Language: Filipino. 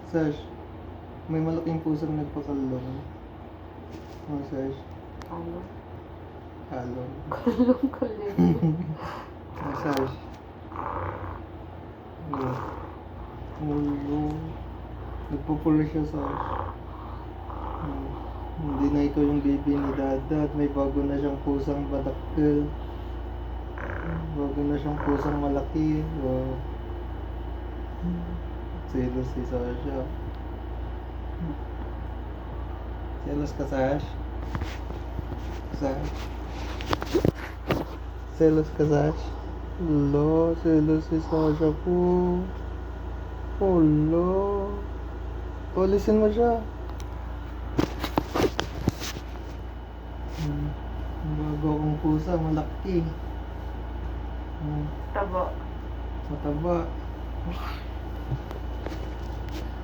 Sash, may malaking pusang nagpakalong. Oh, Sash. Ano? Halong. Kulong. Oh, Sash. Oh. Ulo. Nagpupula siya, Sash. Oh. Hindi na ikaw yung baby ni Dada at may bago na siyang pusang badakkel. Bago na siyang pusang malaki. Oh. Selos si Sasha. Selos ka, Sash? Sash? Selos ka, Sash? Lo, selos si Sasha po. Oh, lo. Polisin mo siya. Bago akong pusa, malaki. Tabo. Mataba.